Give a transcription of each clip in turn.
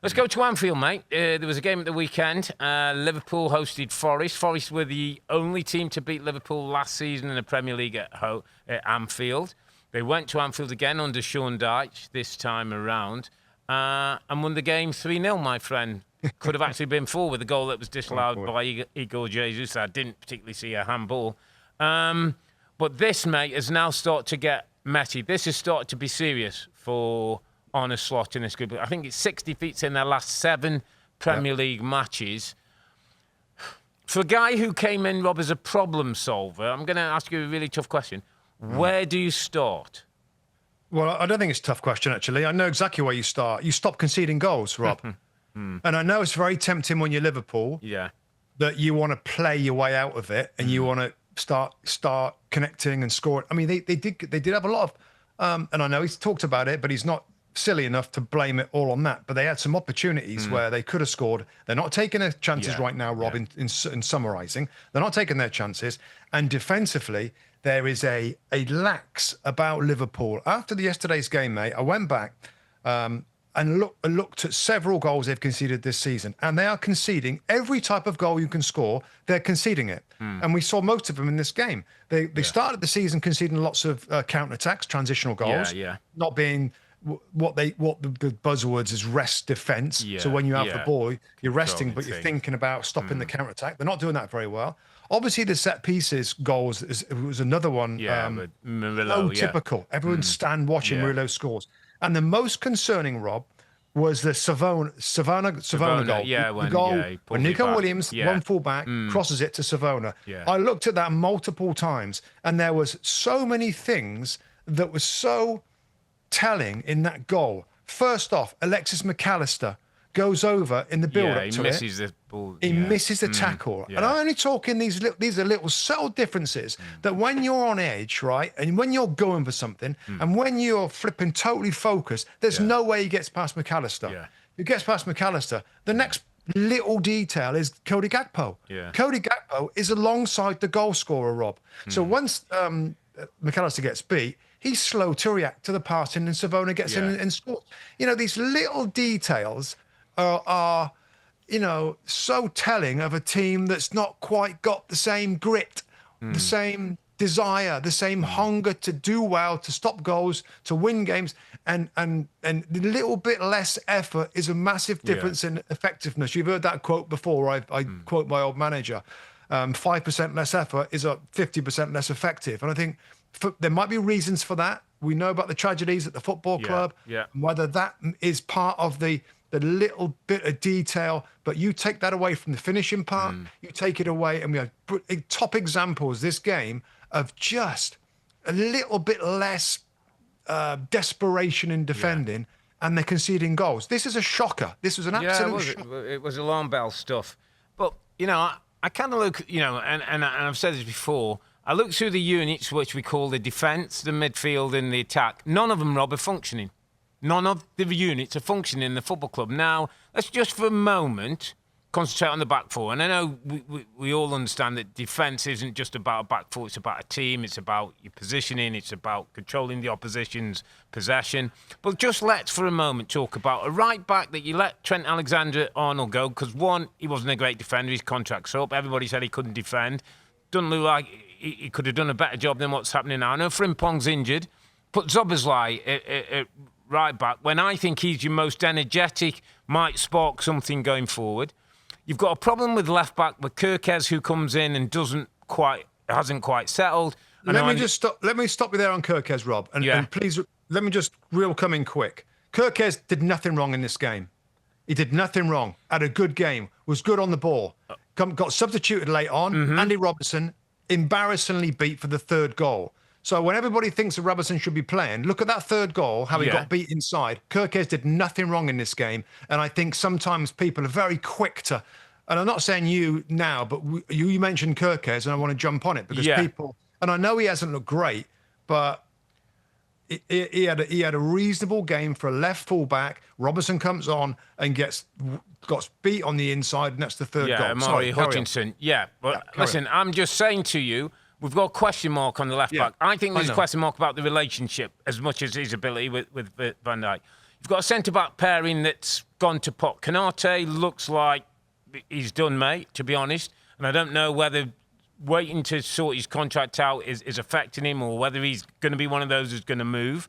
Let's go to Anfield, mate. There was a game at the weekend. Liverpool hosted Forest. Forest were the only team to beat Liverpool last season in the Premier League at Anfield. They went to Anfield again under Sean Dyche this time around and won the game 3-0, my friend. Could have actually been 4 with a goal that was disallowed by Igor Jesus. I didn't particularly see a handball. But this, mate, has now started to get messy. This has started to be serious for Arne Slot in this group. I think it's 6 defeats in their last 7 Premier League matches. For a guy who came in, Rob, as a problem solver, I'm going to ask you a really tough question. Where do you start? Well, I don't think it's a tough question, actually. I know exactly where you start. You stop conceding goals, Rob. And I know it's very tempting when you're Liverpool that you want to play your way out of it and you want to start connecting and scoring. I mean, they did have a lot of, and I know he's talked about it, but he's not silly enough to blame it all on that. But they had some opportunities where they could have scored. They're not taking their chances right now, Rob, in summarising. They're not taking their chances. And defensively, there is a lax about Liverpool. After yesterday's game, mate, I went back and looked at several goals they've conceded this season. And they are conceding every type of goal you can score, they're conceding it. And we saw most of them in this game. They started the season conceding lots of counter-attacks, transitional goals, not being what the buzzwords is rest defence. So when you have the ball, you're resting, but you're thinking about stopping the counter-attack. They're not doing that very well. Obviously, the set pieces goals was another one. Murillo, typical. Everyone stand watching Murillo scores. And the most concerning, Rob, was the Savona goal. Yeah, when Nico Williams, one full back, crosses it to Savona. I looked at that multiple times, and there was so many things that were so telling in that goal. First off, Alexis McAllister goes over in the build-up to misses the ball. He misses the tackle. And I'm only talking these are little subtle differences that when you're on edge, right, and when you're going for something, and when you're flipping totally focused, there's no way he gets past McAllister. He gets past McAllister. The next little detail is Cody Gakpo. Cody Gakpo is alongside the goal scorer, Rob. So once McAllister gets beat, he's slow to react to the passing, and Savona gets in and scores. You know, these little details are so telling of a team that's not quite got the same grit, the same desire, the same hunger to do well, to stop goals, to win games, and the little bit less effort is a massive difference in effectiveness. You've heard that quote before. I quote my old manager. 5% less effort is 50% less effective. And I think there might be reasons for that. We know about the tragedies at the football club, whether that is part of the little bit of detail, but you take that away from the finishing part, you take it away, and we have top examples this game of just a little bit less desperation in defending, and they're conceding goals. This is a shocker. This was an absolute shocker. It was alarm bell stuff. But, I kind of look, and I've said this before, I look through the units which we call the defence, the midfield, and the attack. None of them, Rob, are functioning. None of the units are functioning in the football club. Now, let's just for a moment concentrate on the back four. And I know we all understand that defence isn't just about a back four. It's about a team. It's about your positioning. It's about controlling the opposition's possession. But just let's for a moment talk about a right back that you let Trent Alexander-Arnold go because, one, he wasn't a great defender. His contract's up. Everybody said he couldn't defend. Doesn't look like he could have done a better job than what's happening now. I know Frimpong's injured. Put Szoboszlai at right back, when I think he's your most energetic, might spark something going forward. You've got a problem with left back with Kerkez, who comes in and hasn't quite settled. Let me stop you there on Kerkez, Rob, and please let me just come in quick. Kerkez did nothing wrong in this game. He did nothing wrong. Had a good game. Was good on the ball. Got substituted late on. Andy Robertson embarrassingly beat for the 3rd goal. So when everybody thinks that Robertson should be playing, look at that 3rd goal, how he got beat inside. Kerkez did nothing wrong in this game. And I think sometimes people are very quick to, and I'm not saying you now, but you mentioned Kerkez, and I want to jump on it because people, and I know he hasn't looked great, but he had a reasonable game for a left fullback. Robertson comes on and got beat on the inside, and that's the 3rd goal. Amari Hutchinson. But listen, I'm just saying to you, we've got a question mark on the left back. I think there's a question mark about the relationship as much as his ability with Van Dijk. You've got a centre-back pairing that's gone to Pot Canate. Looks like he's done, mate, to be honest. And I don't know whether waiting to sort his contract out is affecting him or whether he's going to be one of those who's going to move.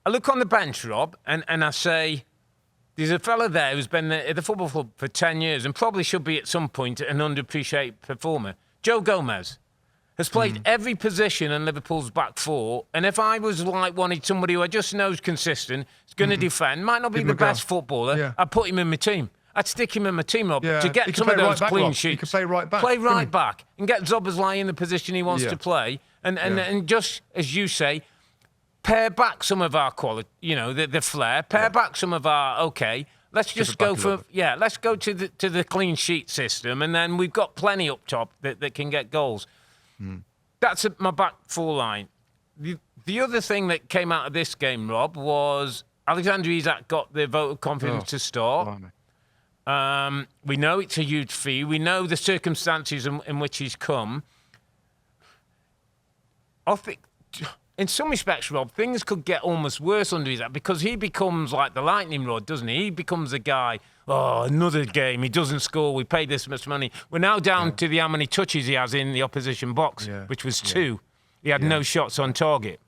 I look on the bench, Rob, and I say, there's a fella there who's been at the football club for 10 years and probably should be at some point an underappreciated performer. Joe Gomez has played every position in Liverpool's back four. And if I was wanted somebody who I just know is consistent, is going to defend, might not be the best footballer, I'd put him in my team. I'd stick him in my team, Rob, to get some of those clean sheets. He could play right back. Play right back and get Zoboszlai in the position he wants to play. And just, as you say, pare back some of our quality, the flair, pare back some of our, let's just go let's go to the clean sheet system, and then we've got plenty up top that can get goals. That's my back four line. The other thing that came out of this game, Rob, was Alexander Isak got the vote of confidence to start. We know it's a huge fee. We know the circumstances in which he's come. I think, in some respects, Rob, things could get almost worse under Isak because he becomes like the lightning rod, doesn't he? He becomes a guy, another game, he doesn't score, we paid this much money. We're now down to how many touches he has in the opposition box, which was 2. He had no shots on target.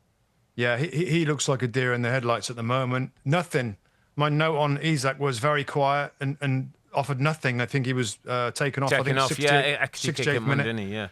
Yeah, he looks like a deer in the headlights at the moment. Nothing. My note on Isak was very quiet and offered nothing. I think he was taken off. Taken off, 68th minute, didn't he? Yeah.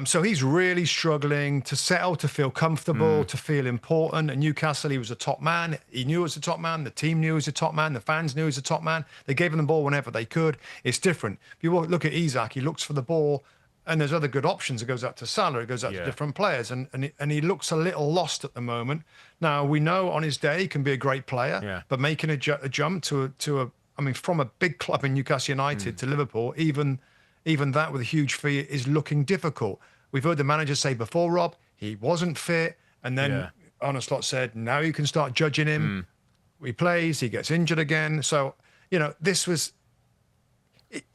So he's really struggling to settle, to feel comfortable, to feel important. At Newcastle, he was a top man. He knew he was a top man. The team knew he was a top man. The fans knew he was a top man. They gave him the ball whenever they could. It's different. If you look at Isak, he looks for the ball, and there's other good options. It goes out to Salah. It goes out to different players. And he looks a little lost at the moment. Now, we know on his day he can be a great player, but making a jump from a big club in Newcastle United to Liverpool, even that with a huge fee is looking difficult. We've heard the manager say before, Rob, he wasn't fit. And then Arne Slot said, now you can start judging him. He plays, he gets injured again. So, this was...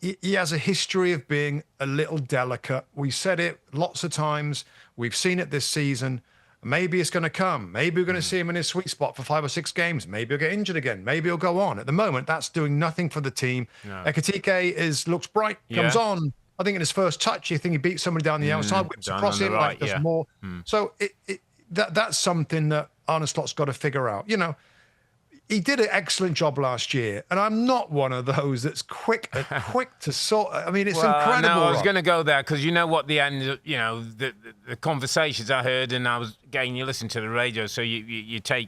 He has a history of being a little delicate. We said it lots of times. We've seen it this season. Maybe it's going to come. Maybe we're going to see him in his sweet spot for 5 or 6 games. Maybe he'll get injured again. Maybe he'll go on. At the moment, that's doing nothing for the team. No. Ekitike looks bright, comes on. I think in his first touch, you think he beats somebody down the outside, whips across him, does more. So that's something that Arne Slot's got to figure out. He did an excellent job last year, and I'm not one of those that's quick to sort. I mean, it's incredible. No, I was going to go there because you know what the end, the conversations I heard, and you listen to the radio, so you take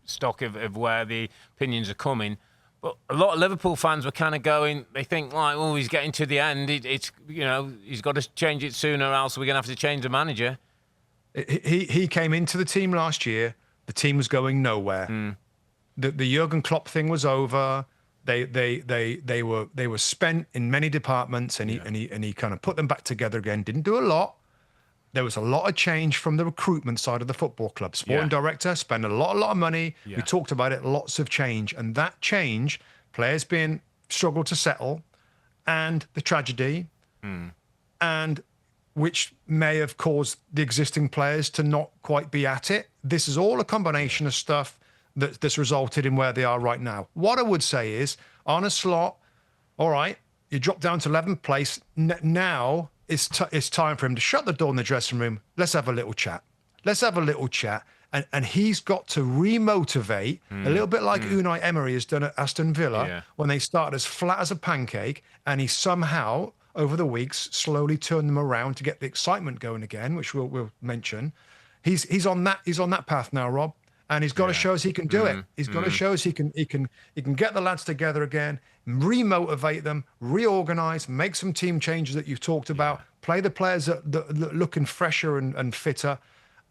stock of where the opinions are coming. But a lot of Liverpool fans were kind of going, they think, he's getting to the end. It's he's got to change it sooner, or else we're going to have to change the manager. He came into the team last year. The team was going nowhere. The Jurgen Klopp thing was over. They were spent in many departments, and he kind of put them back together again. Didn't do a lot. There was a lot of change from the recruitment side of the football club. Sporting director spent a lot of money. Yeah. We talked about it. Lots of change, and that change, players being struggled to settle, and the tragedy, and which may have caused the existing players to not quite be at it. This is all a combination of stuff that's resulted in where they are right now. What I would say is, Arne Slot, all right, you drop down to 11th place. Now it's time for him to shut the door in the dressing room. Let's have a little chat. And he's got to remotivate, a little bit like Unai Emery has done at Aston Villa, when they started as flat as a pancake, and he somehow, over the weeks, slowly turned them around to get the excitement going again, which we'll mention. He's on that path now, Rob. And he's got to show us he can do it. He's got to show us he can get the lads together again, remotivate them, reorganise, make some team changes that you've talked about, play the players that looking fresher and fitter,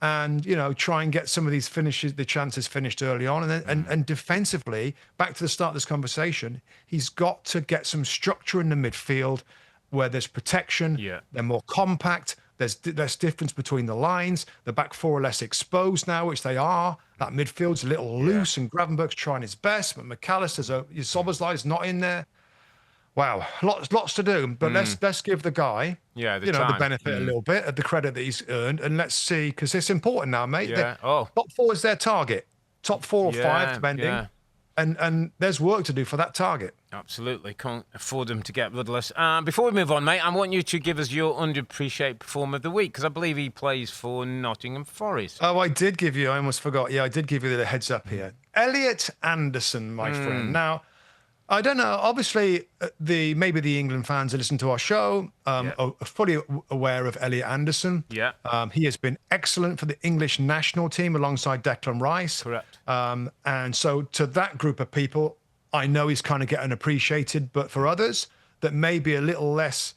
and try and get some of these the chances finished early on. And defensively, back to the start of this conversation, he's got to get some structure in the midfield where there's protection, they're more compact. There's difference between the lines. The back four are less exposed now, which they are. That midfield's a little loose, and Gravenberch's trying his best, but McAllister's Soboszlai's not in there. Wow, lots to do. But let's give the guy, the benefit a little bit of the credit that he's earned, and let's see, because it's important now, mate. Top 4 is their target. Top 4 or 5, depending. and there's work to do for that target. Absolutely. Can't afford them to get bloodless. Before we move on, mate, I want you to give us your underappreciated performer of the week, because I believe he plays for Nottingham Forest. Oh, I did give you, I almost forgot. Yeah, I did give you the heads up here. Elliot Anderson, my friend. Now, I don't know. Obviously, maybe the England fans who listen to our show are fully aware of Elliot Anderson. Yeah. He has been excellent for the English national team alongside Declan Rice. Correct. And so to that group of people, I know he's kind of getting appreciated. But for others that may be a little less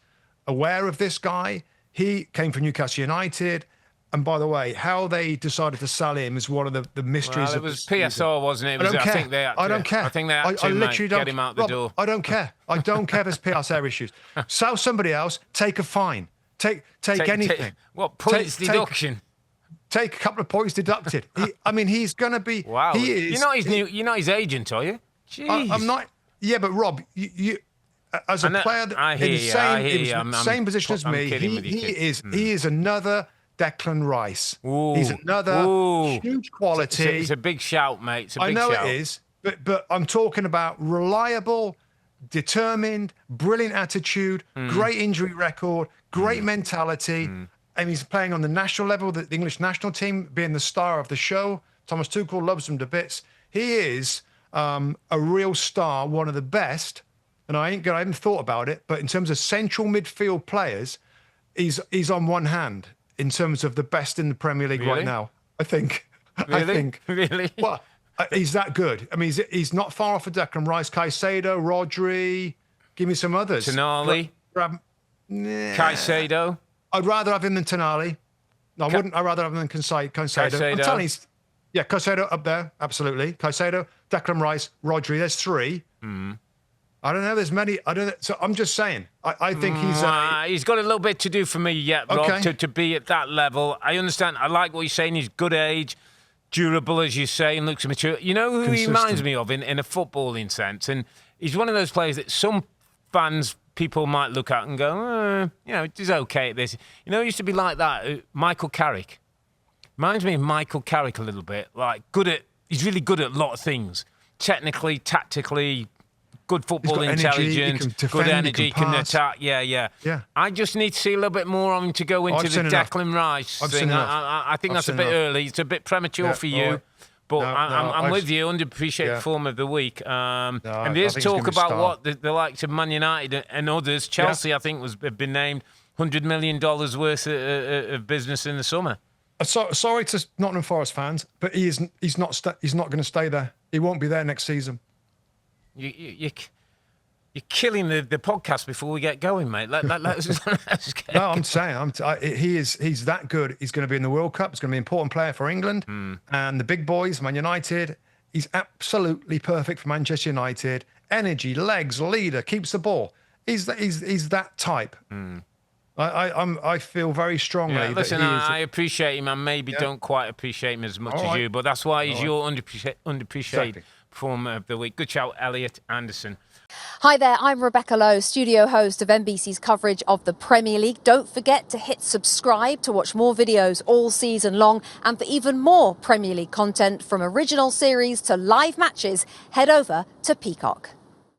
aware of this guy, he came from Newcastle United. And by the way, how they decided to sell him is one of the mysteries. Well, it was PSR, wasn't it? I don't care. I don't care. I think they had to, literally get him out the door. I don't care. I don't care if there's PSR issues. Sell somebody else. Take a fine. Take anything. What points deduction? Take a couple of points deducted. He's going to be. Wow. He is. You're not his agent, are you? Jeez. I'm not. Yeah, but Rob, you as a player in the same position as me, he is another Declan Rice. Ooh. He's another huge quality. It's a big shout, mate. It's a big shout. I know it is, but I'm talking about reliable, determined, brilliant attitude, great injury record, great mentality. And he's playing on the national level, the English national team, being the star of the show. Thomas Tuchel loves him to bits. He is a real star, one of the best. And I haven't thought about it, but in terms of central midfield players, he's on one hand in terms of the best in the Premier League right now. I think. Really? I think. Really? Well, he's that good. I mean, he's not far off of Declan Rice, Caicedo, Rodri. Give me some others. Tonali. Caicedo. I'd rather have him than Tonali. No, I wouldn't. I'd rather have him than Caicedo. I'm telling you, Caicedo up there, absolutely. Caicedo, Declan Rice, Rodri. There's three. I don't know. There's many. I don't know. So I'm just saying. I think he's got a little bit to do for me yet, Rob, to be at that level. I understand. I like what you're saying. He's good age, durable, as you say, and looks mature. You know who he reminds me of in a footballing sense? And he's one of those players that some fans, people might look at and go, he's okay at this. You know, he used to be like that. Michael Carrick. Reminds me of Michael Carrick a little bit. Like, he's really good at a lot of things. Technically, tactically, good football intelligence, good energy, can attack. Yeah. I just need to see a little bit more of him to go into the Declan Rice thing. I think that's a bit early. It's a bit premature for you. Right. But I'm with you, underappreciated form of the week. And there's talk about what the likes of Man United and others. Chelsea, I think, have been named $100 million worth of business in the summer. Sorry to Nottingham Forest fans, but he's not going to stay there. He won't be there next season. You're killing the podcast before we get going, mate. Let's get No, I'm saying he's that good. He's going to be in the World Cup. He's going to be an important player for England and the big boys, Man United. He's absolutely perfect for Manchester United. Energy, legs, leader, keeps the ball. He's that type. I feel very strongly. Yeah, listen, I appreciate him. I maybe don't quite appreciate him as much as you, but that's why he's your underappreciated performer of the week. Good shout, Elliot Anderson. Hi there, I'm Rebecca Lowe, studio host of NBC's coverage of the Premier League. Don't forget to hit subscribe to watch more videos all season long. And for even more Premier League content, from original series to live matches, head over to Peacock.